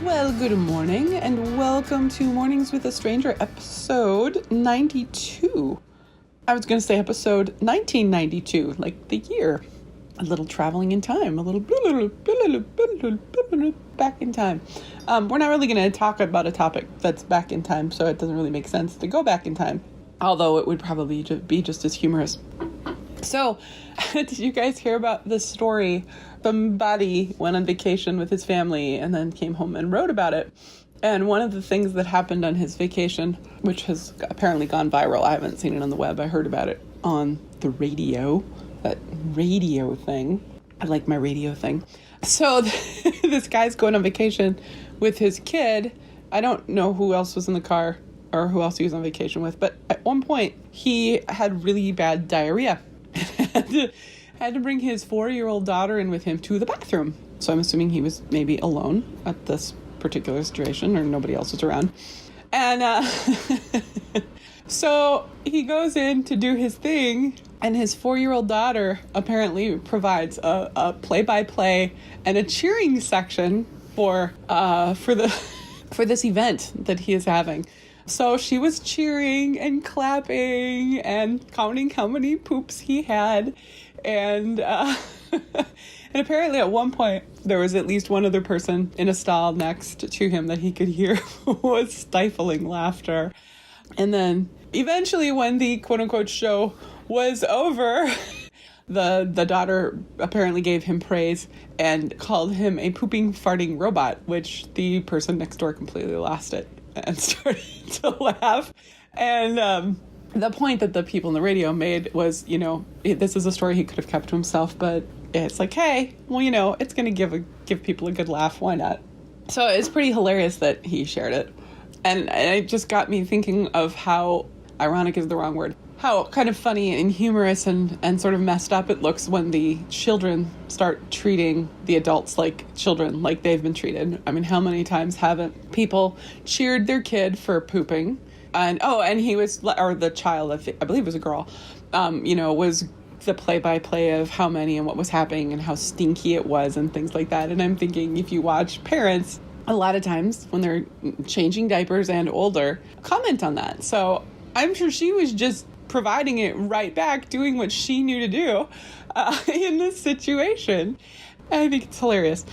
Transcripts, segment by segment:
Well, good morning, and welcome to Mornings with a Stranger, episode 92. I was going to say episode 1992, like the year. A little traveling in time, a little back in time. We're not really going to talk about a topic that's back in time, so it doesn't really make sense to go back in time, although it would probably be just as humorous. So, did you guys hear about this story? Somebody went on vacation with his family and then came home and wrote about it. And one of the things that happened on his vacation, which has apparently gone viral, I haven't seen it on the web, I heard about it on the radio, that radio thing. I like my radio thing. So this guy's going on vacation with his kid. I don't know who else was in the car or who else he was on vacation with, but at one point he had really bad diarrhea. Had to bring his 4-year-old daughter in with him to the bathroom. So I'm assuming he was maybe alone at this particular situation or nobody else was around. And so he goes in to do his thing, and his 4-year-old daughter apparently provides a play-by-play and a cheering section for this event that he is having. So she was cheering and clapping and counting how many poops he had. And and apparently at one point there was at least one other person in a stall next to him that he could hear was stifling laughter. And then eventually when the quote-unquote show was over, the daughter apparently gave him praise and called him a pooping, farting robot, which the person next door completely lost it and started to laugh. And the point that the people in the radio made was, this is a story he could have kept to himself, but it's like, hey, well, it's going to give people a good laugh. Why not? So it's pretty hilarious that he shared it. And it just got me thinking of how ironic is the wrong word, how kind of funny and humorous and sort of messed up it looks when the children start treating the adults like children, like they've been treated. I mean, how many times haven't people cheered their kid for pooping? And he was, or the child, I believe it was a girl, was the play-by-play of how many and what was happening and how stinky it was and things like that. And I'm thinking, if you watch parents, a lot of times when they're changing diapers and older, comment on that. So I'm sure she was just providing it right back, doing what she knew to do in this situation. And I think it's hilarious.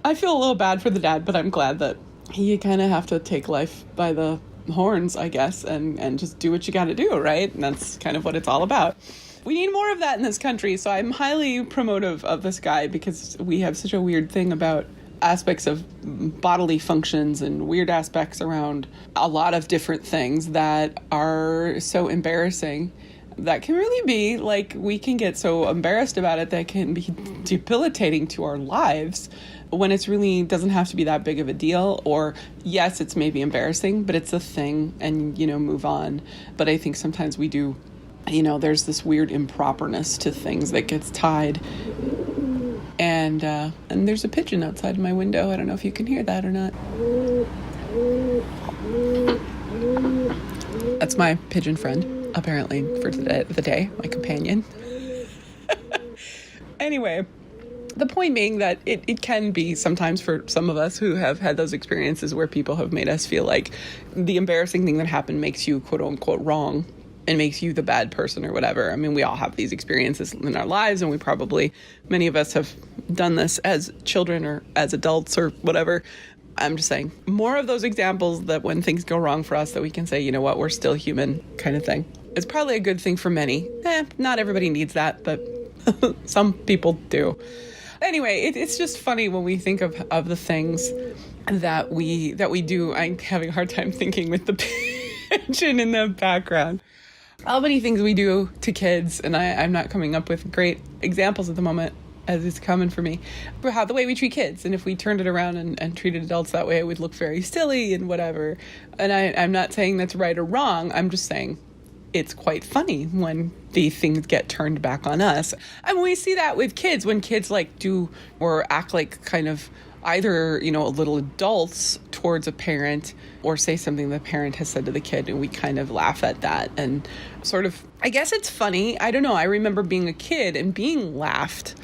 I feel a little bad for the dad, but I'm glad that you kind of have to take life by the horns, I guess, and just do what you got to do, right? And that's kind of what it's all about. We need more of that in this country, so I'm highly promotive of this guy because we have such a weird thing about aspects of bodily functions and weird aspects around a lot of different things that are so embarrassing. That can really be, like, we can get so embarrassed about it that can be debilitating to our lives when it's really doesn't have to be that big of a deal. Or yes, it's maybe embarrassing, but it's a thing and, move on. But I think sometimes we do, there's this weird improperness to things that gets tied. And there's a pigeon outside my window. I don't know if you can hear that or not. That's my pigeon friend, apparently, for the day, my companion. Anyway, the point being that it can be sometimes for some of us who have had those experiences where people have made us feel like the embarrassing thing that happened makes you quote unquote wrong and makes you the bad person or whatever. I mean, we all have these experiences in our lives, and many of us have done this as children or as adults or whatever. I'm just saying, more of those examples that when things go wrong for us that we can say, you know what, we're still human kind of thing. It's probably a good thing for many. Not everybody needs that, but some people do. Anyway, it's just funny when we think of the things that we do. I'm having a hard time thinking with the pigeon in the background. How many things we do to kids, and I'm not coming up with great examples at the moment as it's common for me, for how the way we treat kids. And if we turned it around and treated adults that way, it would look very silly and whatever. And I'm not saying that's right or wrong. I'm just saying it's quite funny when the things get turned back on us. And we see that with kids, when kids do or act like kind of either, a little adults towards a parent or say something the parent has said to the kid, and we kind of laugh at that and sort of, I guess it's funny. I don't know. I remember being a kid and being laughed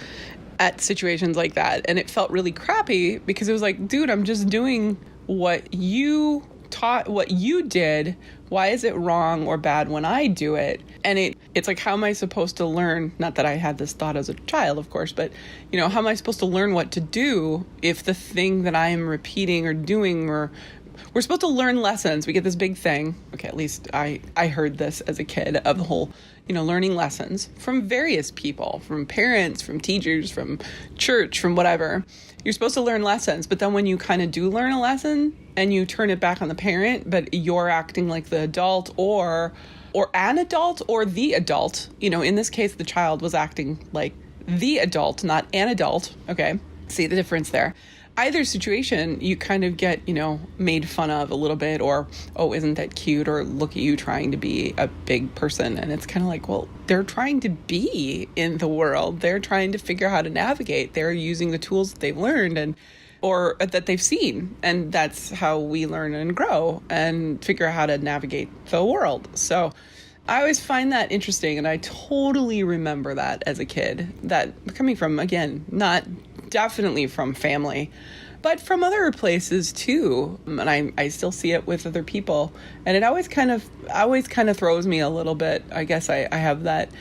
at situations like that. And it felt really crappy because it was like, dude, I'm just doing what you taught, what you did. Why is it wrong or bad when I do it? And it's like, how am I supposed to learn? Not that I had this thought as a child, of course, but how am I supposed to learn what to do if the thing that I am repeating or doing, or we're supposed to learn lessons. We get this big thing. Okay, at least I heard this as a kid, of the whole, learning lessons from various people, from parents, from teachers, from church, from whatever. You're supposed to learn lessons, but then when you kind of do learn a lesson and you turn it back on the parent, but you're acting like the adult or an adult or the adult, in this case, the child was acting like the adult, not an adult. Okay. See the difference there. Either situation, you kind of get, made fun of a little bit, or, oh, isn't that cute? Or look at you trying to be a big person. And it's kind of like, well, they're trying to be in the world. They're trying to figure out how to navigate. They're using the tools that they've learned or that they've seen. And that's how we learn and grow and figure out how to navigate the world. So I always find that interesting. And I totally remember that as a kid, that coming from, again, not definitely from family, but from other places too. And I still see it with other people. And it always kind of throws me a little bit. I guess I have that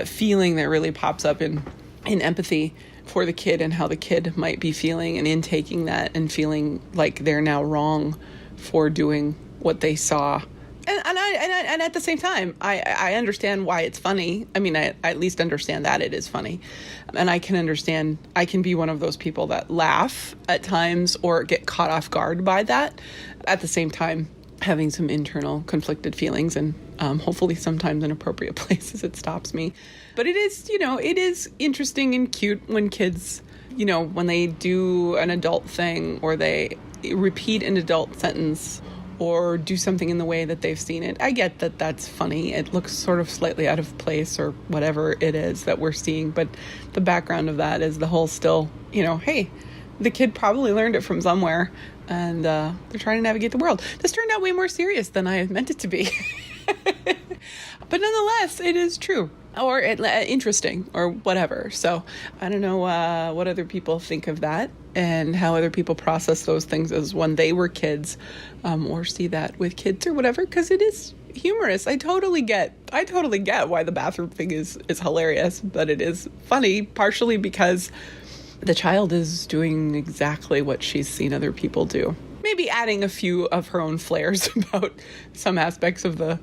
feeling that really pops up in empathy for the kid and how the kid might be feeling, and in taking that and feeling like they're now wrong for doing what they saw. And at the same time, I understand why it's funny. I mean, I at least understand that it is funny. And I can be one of those people that laugh at times or get caught off guard by that. At the same time, having some internal conflicted feelings, and hopefully sometimes in appropriate places it stops me. But it is interesting and cute when kids, when they do an adult thing or they repeat an adult sentence or do something in the way that they've seen it. I get that that's funny. It looks sort of slightly out of place or whatever it is that we're seeing. But the background of that is the whole still, hey, the kid probably learned it from somewhere and they're trying to navigate the world. This turned out way more serious than I meant it to be. But nonetheless, it is true or interesting or whatever. So I don't know what other people think of that and how other people process those things as when they were kids, or see that with kids or whatever, because it is humorous. I totally get why the bathroom thing is hilarious, but it is funny partially because the child is doing exactly what she's seen other people do. Maybe adding a few of her own flares about some aspects of the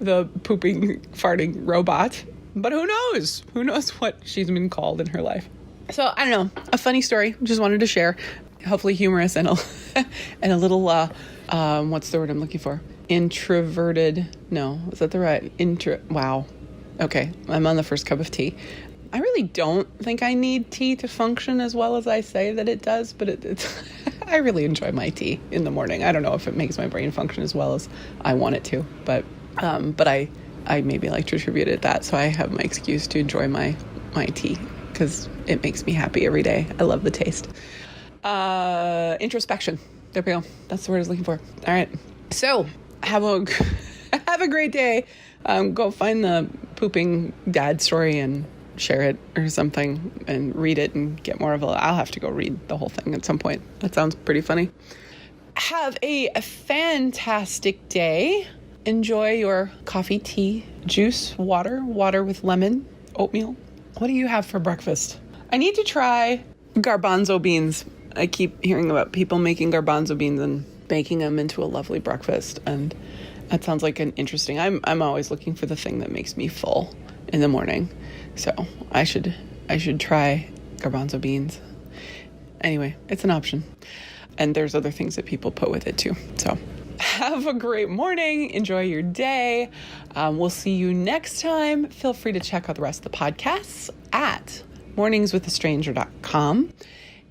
the pooping, farting robot. But who knows? Who knows what she's been called in her life? So I don't know. A funny story. Just wanted to share. Hopefully humorous and a little, what's the word I'm looking for? Introverted. No, is that the right? Wow. Okay. I'm on the first cup of tea. I really don't think I need tea to function as well as I say that it does, but it's I really enjoy my tea in the morning. I don't know if it makes my brain function as well as I want it to, but I maybe like to attribute it that, so I have my excuse to enjoy my tea because it makes me happy every day. I love the taste. Introspection. There we go. That's the word I was looking for. All right. So have a great day. Go find the pooping dad story and share it or something and read it and get more of I'll have to go read the whole thing at some point. That sounds pretty funny. Have a fantastic day. Enjoy your coffee, tea, juice, water with lemon, oatmeal. What do you have for breakfast? I need to try garbanzo beans. I keep hearing about people making garbanzo beans and making them into a lovely breakfast. And that sounds like an interesting, I'm always looking for the thing that makes me full in the morning. So I should try garbanzo beans. Anyway, it's an option. And there's other things that people put with it too. So have a great morning. Enjoy your day. We'll see you next time. Feel free to check out the rest of the podcasts at morningswithastranger.com.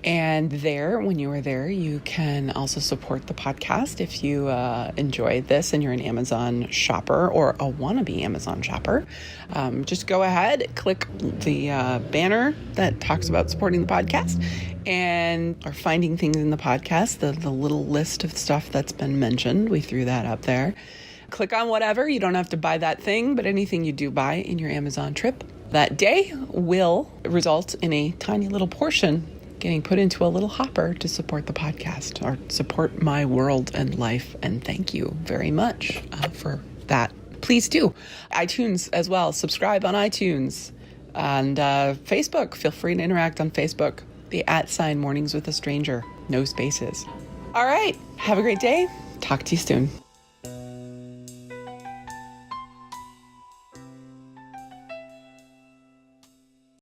And there, when you are there, you can also support the podcast if you enjoy this and you're an Amazon shopper or a wannabe Amazon shopper. Just go ahead, click the banner that talks about supporting the podcast and or finding things in the podcast, the little list of stuff that's been mentioned. We threw that up there. Click on whatever. You don't have to buy that thing, but anything you do buy in your Amazon trip that day will result in a tiny little portion getting put into a little hopper to support the podcast or support my world and life. And thank you very much for that. Please do. iTunes as well. Subscribe on iTunes and Facebook. Feel free to interact on Facebook. The @ Mornings with a Stranger. No spaces. All right. Have a great day. Talk to you soon.